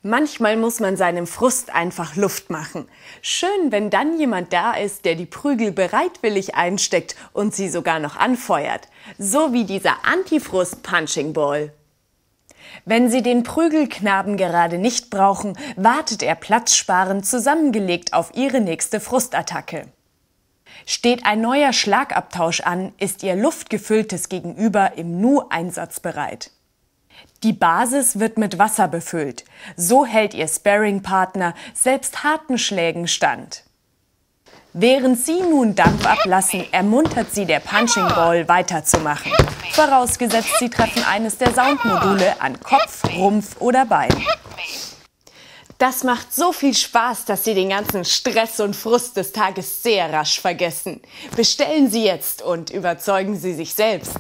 Manchmal muss man seinem Frust einfach Luft machen. Schön, wenn dann jemand da ist, der die Prügel bereitwillig einsteckt und sie sogar noch anfeuert. So wie dieser Antifrust-Punching-Ball. Wenn Sie den Prügelknaben gerade nicht brauchen, wartet er platzsparend zusammengelegt auf Ihre nächste Frustattacke. Steht ein neuer Schlagabtausch an, ist Ihr luftgefülltes Gegenüber im Nu einsatzbereit. Die Basis wird mit Wasser befüllt. So hält Ihr Sparringpartner selbst harten Schlägen stand. Während Sie nun Dampf ablassen, ermuntert Sie der Punching Ball weiterzumachen. Vorausgesetzt, Sie treffen eines der Soundmodule an Kopf, Rumpf oder Bein. Das macht so viel Spaß, dass Sie den ganzen Stress und Frust des Tages sehr rasch vergessen. Bestellen Sie jetzt und überzeugen Sie sich selbst.